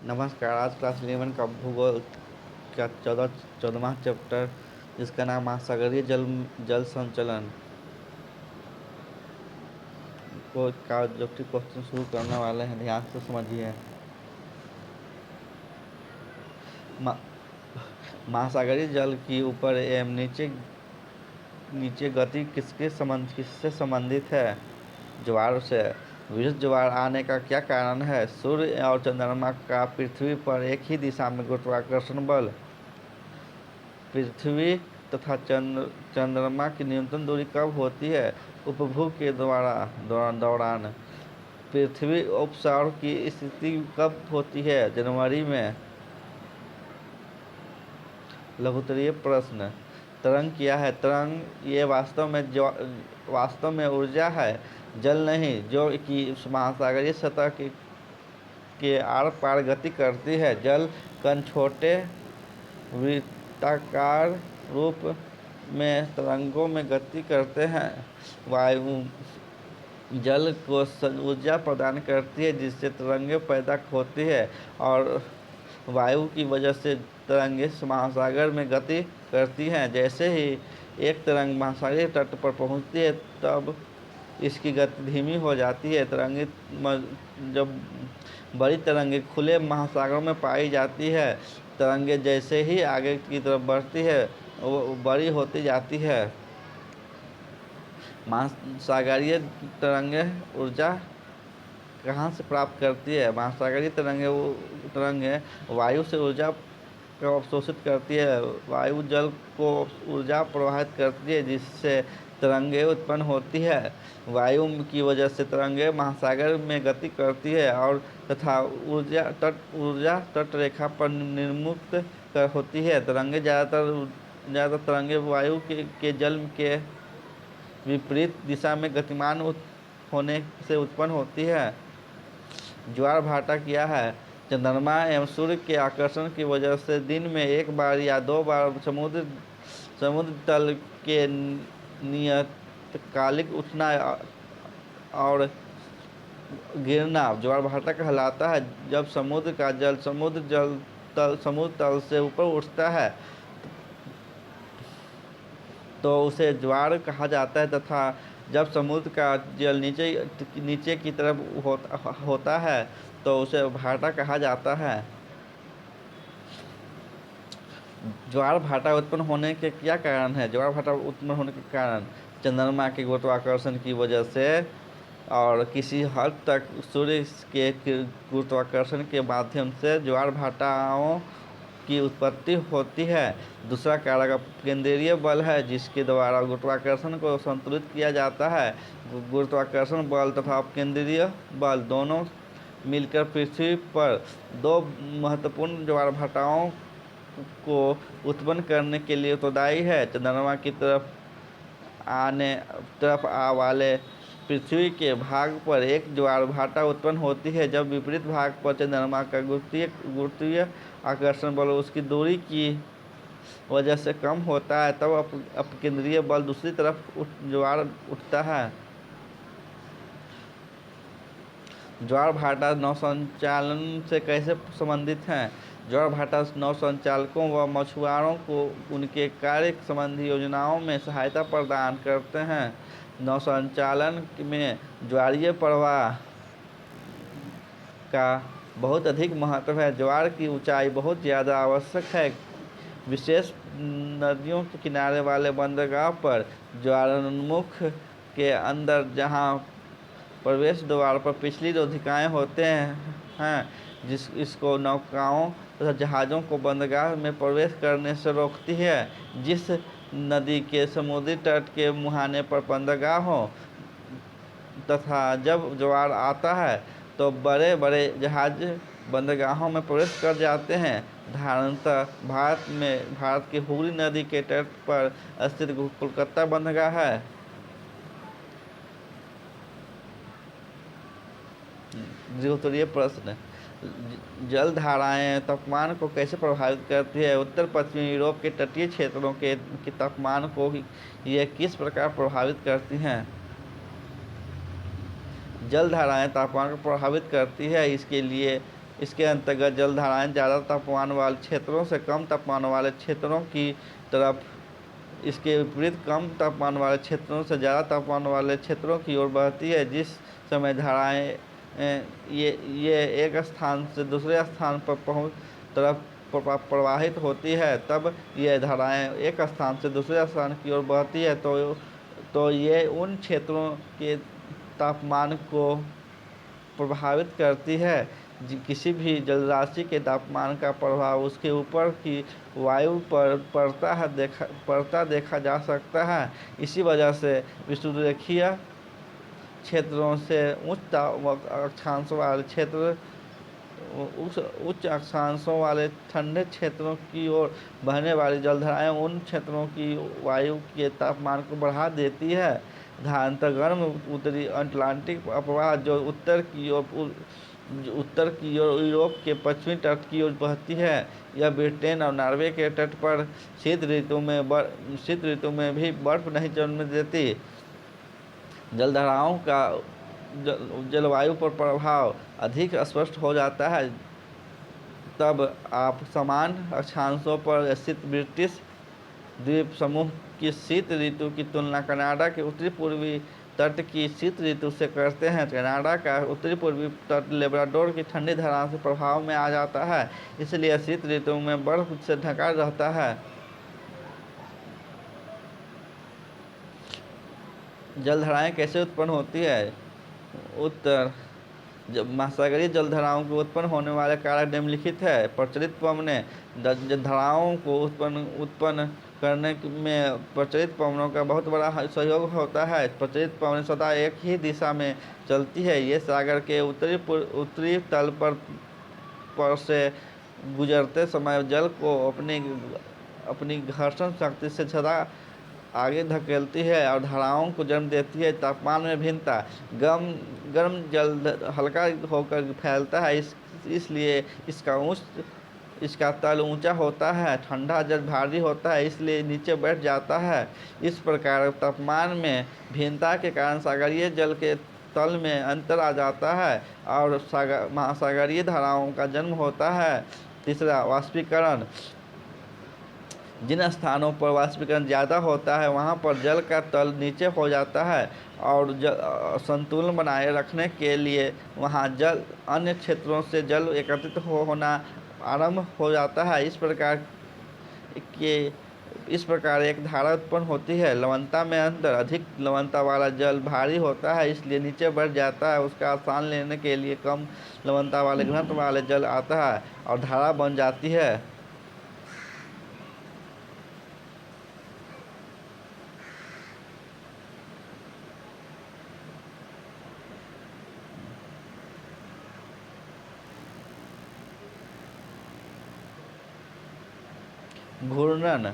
नमस्कार। आज क्लास 11 का भूगोल का 14वां चैप्टर, जिसका नाम महासागरीय जल जल संचलन को का ऑब्जेक्टिव क्वेश्चन शुरू करने वाले हैं। ध्यान से समझिए। मा- महासागरीय जल की ऊपर एवं नीचे नीचे गति किससे संबंधित है? ज्वार से। विद्युत ज्वार आने का क्या कारण है? सूर्य और चंद्रमा का पृथ्वी पर एक ही दिशा में गुरुत्वाकर्षण बल। पृथ्वी तथा चंद्रमा की न्यूनतम दूरी कब होती है? उपभू के दौरान। पृथ्वी उपसौर की स्थिति कब होती है? जनवरी में। लघुत्तरीय प्रश्न। तरंग क्या है? तरंग ये वास्तव में ऊर्जा है, जल नहीं, जो कि महासागरीय सतह के आर पार गति करती है। जल कण छोटे वृत्ताकार रूप में तरंगों में गति करते हैं। वायु जल को ऊर्जा प्रदान करती है, जिससे तरंगें पैदा होती है, और वायु की वजह से तरंगें महासागर में गति करती हैं। जैसे ही एक तरंग महासागरीय तट पर पहुंचती है, तब इसकी गति धीमी हो जाती है। जब बड़ी तरंगें खुले महासागरों में पाई जाती है, तरंगें जैसे ही आगे की तरफ बढ़ती है, वो बड़ी होती जाती है। महासागरीय तरंगें ऊर्जा कहाँ से प्राप्त करती है? महासागरीय तरंगें वायु से ऊर्जा को अवशोषित करती है। वायु जल को ऊर्जा प्रवाहित करती है, जिससे तरंगें उत्पन्न होती है। वायु की वजह से तरंगें महासागर में गति करती है और तथा ऊर्जा तट रेखा पर निर्मुक्त होती है। ज़्यादातर तरंगें वायु के जल के विपरीत दिशा में गतिमान होने से उत्पन्न होती है। ज्वार भाटा क्या है? चंद्रमा एवं सूर्य के आकर्षण की वजह से दिन में एक बार या दो बार समुद्र तल के नियतकालिक उठना और गिरना ज्वार भाटा कहलाता है। जब समुद्र का जल समुद्र तल से ऊपर उठता है, तो उसे ज्वार कहा जाता है, तथा जब समुद्र का जल नीचे की तरफ होता है, तो उसे भाटा कहा जाता है। ज्वार भाटा उत्पन्न होने के क्या कारण है? ज्वार भाटा उत्पन्न होने के कारण चंद्रमा के गुरुत्वाकर्षण की वजह से और किसी हद तक सूर्य के गुरुत्वाकर्षण के माध्यम से ज्वार भाटाओं की उत्पत्ति होती है। दूसरा कारक केंद्रीय बल है, जिसके द्वारा गुरुत्वाकर्षण को संतुलित किया जाता है। गुरुत्वाकर्षण बल तथा अपकेंद्रीय बल दोनों मिलकर पृथ्वी पर दो महत्वपूर्ण ज्वार भाटाओं को उत्पन्न करने के लिए उत्तरदायी है। चंद्रमा की तरफ आ वाले पृथ्वी के भाग पर एक ज्वार भाटा उत्पन्न होती है। जब विपरीत भाग पर चंद्रमा का गुरुत्वीय आकर्षण बल उसकी दूरी की वजह से कम होता है, तब अपकेंद्रीय बल दूसरी तरफ ज्वार उठता है। ज्वार भाटा नौसंचालन से कैसे संबंधित हैं? ज्वार भाटा नौसंचालकों व मछुआरों को उनके कार्य संबंधी योजनाओं में सहायता प्रदान करते हैं। नौसंचालन में ज्वारीय प्रवाह का बहुत अधिक महत्व है। ज्वार की ऊंचाई बहुत ज़्यादा आवश्यक है। विशेष नदियों के किनारे वाले बंदरगाह पर ज्वारोन्मुख के अंदर, जहां प्रवेश द्वार पर पिछली रोधिकाएँ होते हैं, इसको नौकाओं तथा जहाज़ों को बंदरगाह में प्रवेश करने से रोकती है। जिस नदी के समुद्री तट के मुहाने पर बंदरगाह हो तथा जब ज्वार आता है, तो बड़े बड़े जहाज बंदरगाहों में प्रवेश कर जाते हैं। साधारणतः भारत की हुगली नदी के तट पर स्थित कोलकाता बंदरगाह है। उत्तरीय प्रश्न। जल धाराएं तापमान को कैसे प्रभावित करती है? उत्तर पश्चिमी यूरोप के तटीय क्षेत्रों के तापमान को ये किस प्रकार प्रभावित करती हैं? जल धाराएं तापमान को प्रभावित करती है। इसके लिए इसके अंतर्गत जलधाराएं ज़्यादा तापमान वाले क्षेत्रों से कम तापमान वाले क्षेत्रों की तरफ, इसके विपरीत कम तापमान वाले क्षेत्रों से ज़्यादा तापमान वाले क्षेत्रों की ओर बहती है। जिस समय धाराएं ये एक स्थान से दूसरे स्थान पर पहुंच तरफ प्रवाहित होती है, तब ये धाराएं एक स्थान से दूसरे स्थान की ओर बहती है तो ये उन क्षेत्रों के तापमान को प्रभावित करती है। किसी भी जलराशि के तापमान का प्रभाव उसके ऊपर की वायु पर पड़ता देखा जा सकता है। इसी वजह से विषुवरेखीय क्षेत्रों से उच्च अक्षांश वाले क्षेत्र उच्च अक्षांशों वाले ठंडे क्षेत्रों की ओर बहने वाली जलधाराएं उन क्षेत्रों की वायु के तापमान को बढ़ा देती है। धारणतः गर्म उत्तरी अटलांटिक अप्रवाह जो उत्तर की ओर यूरोप के पश्चिमी तट की ओर बहती है, यह ब्रिटेन और नॉर्वे के तट पर शीत ऋतु में भी बर्फ नहीं जन्म देती। जलधाराओं का जलवायु पर प्रभाव अधिक स्पष्ट हो जाता है तब आप समान अक्षांशों पर स्थित ब्रिटिश द्वीप समूह की शीत ऋतु की तुलना कनाडा के उत्तरी पूर्वी तट की शीत ऋतु से करते हैं। कनाडा का उत्तरी पूर्वी तट लेब्राडोर की ठंडी धारा से प्रभाव में आ जाता है, इसलिए शीत ऋतु में बर्फ से ढका रहता है। जलधाराएं कैसे उत्पन्न होती है? उत्तर, जब महासागरीय जलधाराओं को उत्पन्न होने वाले कारक निम्नलिखित है। प्रचलित पवनें धाराओं को उत्पन्न करने में प्रचलित पवनों का बहुत बड़ा सहयोग होता है। प्रचलित पवनें सदा एक ही दिशा में चलती है। ये सागर के उत्तरी तल पर से गुजरते समय जल को अपनी घर्षण शक्ति से सदा आगे धकेलती है और धाराओं को जन्म देती है। तापमान में भिन्नता, गर्म जल हल्का होकर फैलता है, इसलिए इसका तल ऊंचा होता है। ठंडा जल भारी होता है, इसलिए नीचे बैठ जाता है। इस प्रकार तापमान में भिन्नता के कारण सागरीय जल के तल में अंतर आ जाता है और महासागरीय धाराओं का जन्म होता है। तीसरा, वाष्पीकरण। जिन स्थानों पर वाष्पीकरण ज़्यादा होता है वहाँ पर जल का तल नीचे हो जाता है और संतुलन बनाए रखने के लिए वहाँ अन्य क्षेत्रों से जल एकत्रित होना आरंभ हो जाता है। इस प्रकार एक धारा उत्पन्न होती है। लवणता में अंतर, अधिक लवणता वाला जल भारी होता है, इसलिए नीचे बढ़ जाता है। उसका स्थान लेने के लिए कम लवणता वाले घनत्व वाले जल आता है और धारा बन जाती है। घूर्णन।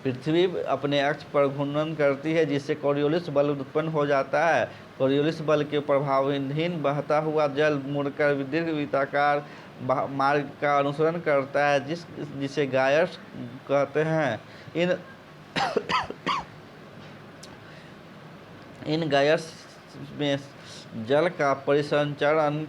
पृथ्वी अपने अक्ष पर घूर्णन करती है, जिससे कोरियोलिस बल उत्पन्न हो जाता है। कोरियोलिस बल के प्रभावहीन बहता हुआ जल मुड़कर दीर्घवृत्ताकार मार्ग का अनुसरण करता है, जिसे गायर्स कहते हैं। इन गायर्स में जल का परिसंचरण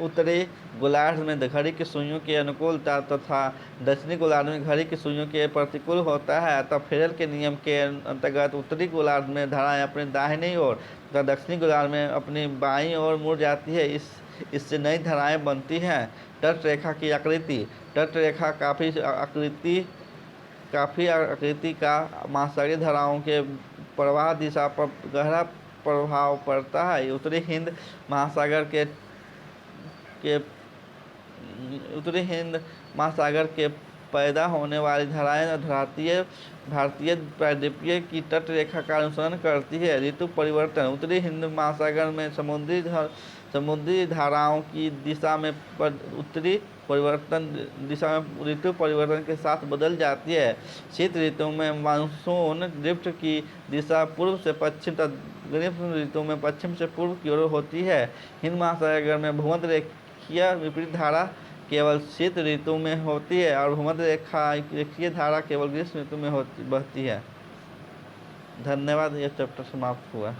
उत्तरी गोलार्ध में घड़ी की सुइयों की अनुकूलता तथा दक्षिणी गोलार्ध में घड़ी की सुइयों के प्रतिकूल होता है। अतः फेरेल के नियम के अंतर्गत उत्तरी गोलार्ध में धाराएं अपनी दाहिनी ओर तथा दक्षिणी गोलार्ध में अपनी बाईं ओर मुड़ जाती है। इससे नई धाराएं बनती हैं। तट रेखा की आकृति। तट रेखा काफ़ी आकृति का महासागरीय धाराओं के प्रवाह दिशा पर गहरा प्रभाव पड़ता है। उत्तरी हिंद महासागर के पैदा होने वाली धाराएं भारतीय प्रायद्वीपीय की तट रेखा का अनुसरण करती है। ऋतु परिवर्तन। उत्तरी हिंद महासागर में समुद्री धाराओं की दिशा में ऋतु परिवर्तन के साथ बदल जाती है। शीत ऋतु में मानसून ड्रिफ्ट की दिशा पूर्व से पश्चिम तथा ग्रीष्म ऋतु में पश्चिम से पूर्व की ओर होती है। हिंद महासागर में भूमध्य विपरीत धारा केवल शीत ऋतु में होती है और भूमध्य रेखीय धारा केवल ग्रीष्म ऋतु में बहती है। धन्यवाद। यह चैप्टर समाप्त हुआ।